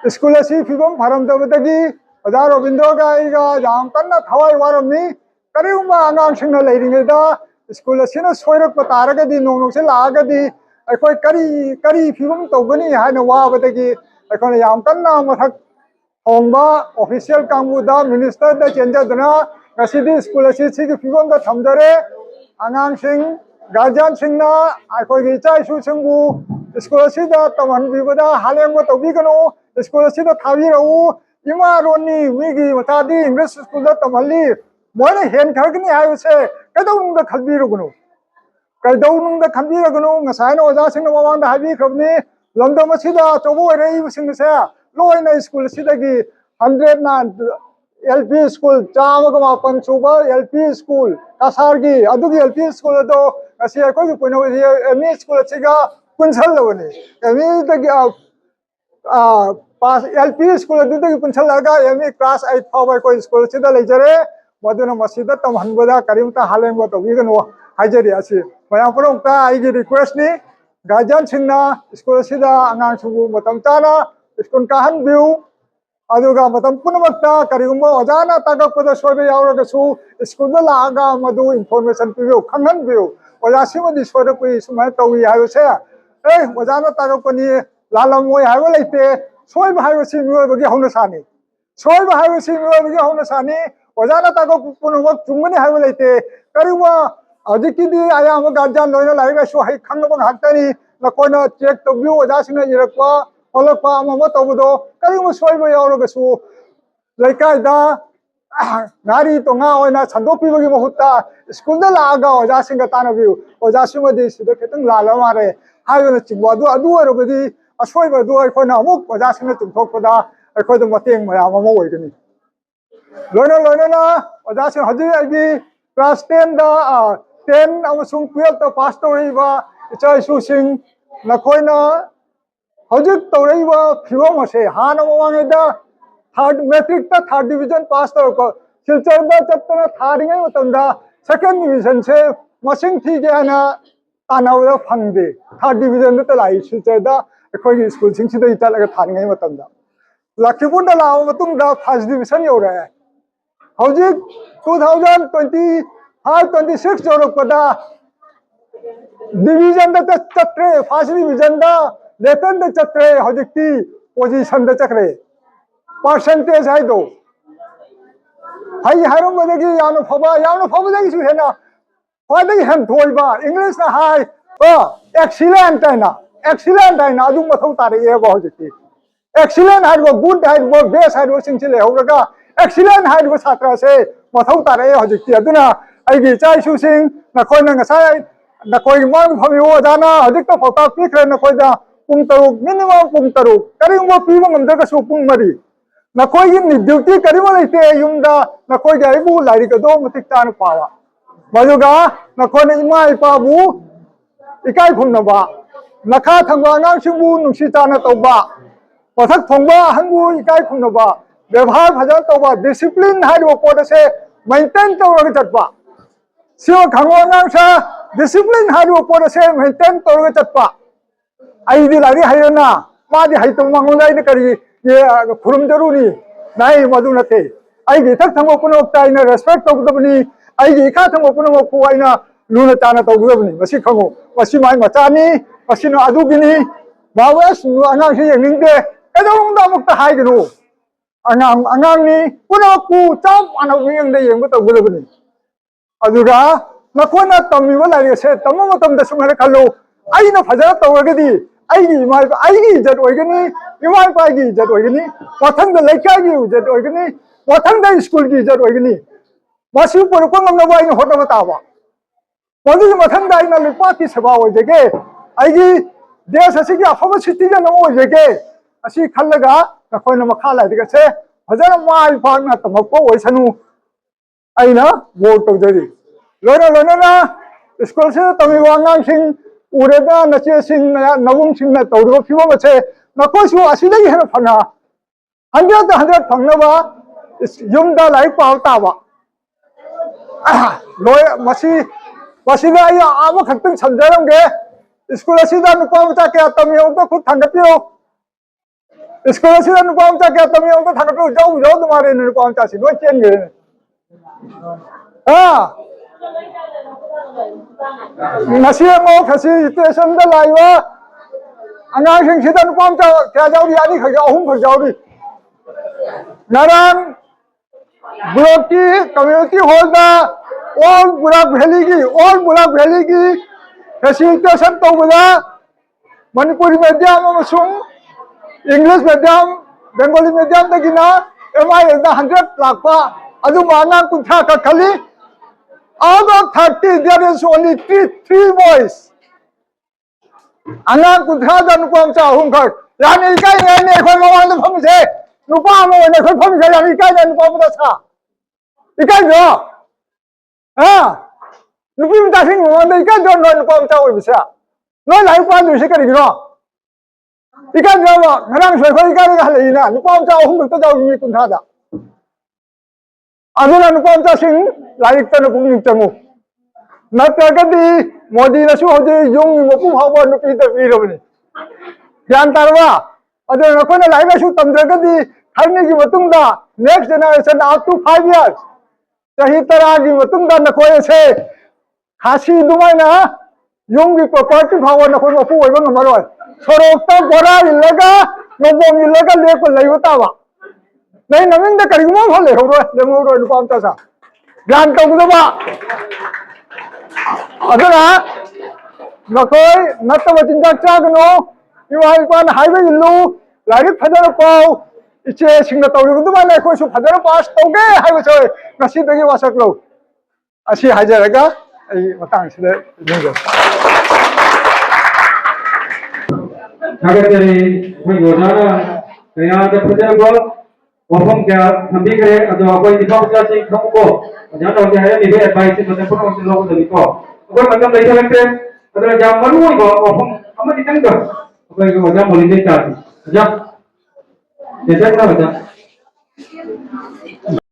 school असी फिबम फरमदबदगी ओजा रविंद्र गाइगा जाम कन्ना थवाई वारमनी करिगुम्बा आंगांसिंगना लेरिङैदा स्कूल असिना सोयरक तारगदी नोंनोंसे लागदी अखोय करी फिबम तौगनी हायना वाबदगी अखोय याम कन्ना मथक होंबा ऑफिशियल कांगुदा मिनिस्टर दा चेंजदना ngасidi स्कूल असी सिगी फिबम दा थमजरे आंगांसिंग गार्जियन सिंगना अखोय गी चाइसु सिंगु स्कूल असिदा तमहन बिबदा हालेंगो तौबिगनो स्कूल असिदा थाबिरउ इमा रोनी मिगी मतादी इंग्लिश स्कूल दा तमहली मोने हेन खरगनी हायसे कदौनुंदा खलबिरगनो कदौनुंदा खलबिरगनो ngसायना ओजा सिंगना मवांदा हाबी खबनी लंदम असिदा चोबो रेई सिंगसे लोइना स्कूल असिदागी 100 ना LP स्कूल चामग मापन सुबा LP स्कूल कासारगी अदुगी LP स्कूल दो असी अकोगी पुनो ME स्कूल असिगा कुंसल लवनी ME दगी पास LP स्कूल अदुगी कुंसल लगा ME क्लास 8 फाव को स्कूल सिदा लेजरे मदुना मसिदा तमहनबदा करिमता हालेंगो तोबिगनो हाजरी असी मया पुरोक्ता आइगी रिक्वेस्ट नि गार्जियन सिंगना स्कूल सिदा आंगांग सुबु मतम ताना स्कूल काहन बिउ अदुगा मतम पुनमक्ता करिगुम्बा ओजाना तागपदा सोबे यावरगसु स्कूल दा लागा मदु इंफॉर्मेशन पियो खंगन बियो ओजासिमदि सोरकुई सुमाय तौई हायसे ए ओजाना तागपनी लालमोय हायबो लेते सोयब हायबसि मियोबगी हौनसानी सोयब हायबसि मियोबगी हौनसानी ओजाना तागप पुनमक चुंगनी हायबो लेते करिगुम्बा अजिकिदी आयाम गार्जियन लोइना लाइगसु हाय खंगबो हाक्तनी नकोना चेक तौबियो ओजासिना इरक्वा होलक्पा अमम तौबदो करिगुम्बा सोयब यावरगसु लैकायदा गारी तोंगा ओइना संदोपिबगी महुत्ता स्कूल दा लागा ओजासिंगा तानबिउ ओजासिमदि सिदा खितंग लाला मारे हायना चिंबो अदु ओरबदी असोयब अदु अखोना अमुक ओजासिंगा चुंथोकपदा अखोद मतेंग मयाम अमा ओइगनी लोइना लोइना ओजासिंग हजि आइगी क्लास 10 दा 10 अमसुंग 12 ता पास तौरिबा इचाइसुसिंग नखोइना हजिक तौरइबा फिवम असे हाना मवांगेदा थर्ड मैट्रिक ता थर्ड डिवीजन पास तौरको सिलचर दा चप्तना थारिङै मतमदा सेकंड डिवीजन से मसिंग थीगेना तानावदा फंगदे थर्ड डिवीजन दा लाई सिलचर दा अखोई स्कूल सिंगसिदा इतालगा थारिङै मतमदा लखीपुर दा लाव मतुंगदा फर्स्ट डिवीजन योरे हजिक 2025 26 जोरकदा डिवीजन दा चत्रे फर्स्ट डिवीजन दा लेटन दा चत्रे हजिकती पोजीशन दा चक्रे परसेंटेज है दो हाई हारो मदगी यानो फबदगी सुहेना फादगी हम थोइबा इंग्लिश ना हाई एक्सीलेंट है ना अदु मथौ तारे ए बो हजिकती एक्सीलेंट हाइबो गुड हाइबो बेस्ट हाइबो सिंगसिले होरगा एक्सीलेंट हाइबो छात्र से मथौ तारे हजिकती अदुना आइगी चाइसु सिंग नखोइना ngसाय नखोइ मांग फमिओ जाना हजिक तो फोटा पिखरे नखोइदा पुंग तरुक मिनिमम पुंग तरुक करिंगो पीबो ngमदगसु पुंग मरी नखोइगी नि ड्यूटी करिमो लेते युमदा नखोइगी आइबु लाइरिकदो मतिक तान पावा मजुगा नखोइना इमा इपाबु इकाय खुमनबा नखा थंबा अंगांसिंबु नुंसि ताना तौबा पथक थोंबा हंबु इकाय खुमनबा व्यवहार फजन तौबा डिसिप्लिन हाइबो पोड से मेंटेन तौरग चटपा सिओ खंगो अंगांसा डिसिप्लिन हाइबो पोड से मेंटेन तौरग चटपा आइदी लारी हायना मादी हाइतो मंगोनाइ करी ये खुरुम जरूरी नाइ मदु नते आइगी थक थंगो पुनो ताइना रेस्पेक्ट तौदबनी आइगी इखा थंगो पुनो को आइना लुना ताना तौदबनी मसी खंगो मसी माइ मचानी मसिनो अदुगिनी बावस अनांगसे यंगिंदे एदोंदा मुक्ता हाइगनो अनांगनी पुनो कु चाप अनाउ यंगदे यंगो तौदबनी अदुगा नखोना तमिबो लारिसे तमो मतम दसुमरे खल्लो आइना फजरा तौरगदी आइगी इज्जत होगनी इमा इपागी इज्जत होगनी मथंग लेकागी इज्जत होगनी मथंग स्कूल की इज्जत होगनी मसी पुरको ngमनबा आइना होटब ताबा मदुगी मथंग आइना लिपा की सेवा होजगे आइगी देश असिगी अफब सिटीजन होजगे असि खल्लगा नखोइना मखा लाइदगसे फजरा माइ पागना तमको ओइसनु आइना वोट तौजरी लोना स्कूल से तमी वांगांसिंग उरेदा नचे सिंह नवुंग सिंह तौरबो फिबम से नकोसु असिदगी हेन फना 100 फंगनबा युमदा लाइक पाव ताबा लोय मसिदा या आम खक्तंग समझरमगे स्कूल असिदा नुपा बचा के तमियो तो खुद थंगपियो स्कूल से नुपा मचा क्या तमी ông thằng nó dâu dâu tụi mà đi नुपा मचा xí nói chuyện người này ngasi ngô khasi station đó lại wa anh em sinh sĩ नुपा mcha क्या dâu đi anh đi khởi dâu không khởi dâu đi Narayan block की community hall में all बुराक valley की facilitation तो बोला Manipuri medium English medium Bengali medium तक ना MIS ना 100 लाख पा अदु माना कुंठा का खाली out of 30 there is only three boys अना कुंठा दा नुपा मचा हुम खर यानी काय ने कोई मवान तो फम से नुपा mo ne khoi phom sai yani kai ne nupa mo sa ikai jo nupi mo ta sing mo ne ikai jo no nupa mo ta oi bisa no lai pa du shi ka ri no ikai jo mo ngarang shoi khoi ikai ga le na nupa mo ta hum ta jaw ni kun tha da aduna nupa mo ta sing lai ta no pung changu na ta ga di modi na su ho de yung ni mo pu ha ba nupi ta pi ro ni yan tarwa aduna ko na lai ba su tam ga di हरने की Matunga next generation up to 5 years सही तरह की मतुंगा नकोय से खासी दुमाय ना योंगी property भाव नकोय मपु ओइबा ngमरोय सोरोक्ता बोरा इलगा नोबोंग इलगा लेको लैबतावा नै नमिंग द करिगुमा भले होरो लेमोरो नुपाम तासा ज्ञान तौगदबा अदना नकोय नतब चिंता चागनो इवाई पान हाईवे इल्लू लाइक फदर पाव इचे सिंगना तौरिगु माने कोइसु further pass तौगे हाइबसो ngasi wasak lo asi hajaraga ai matang sida ningo Nagari koi godara kaya da fadar go wafam kya thambi kare ado koi dipam ja sing thamko jana ho jaya ni be advice mate phono se logo dali ko koi matam dai thakte adra jam maru go wafam amadi tanga koi go jam moli dei ta jam Bisa kenapa,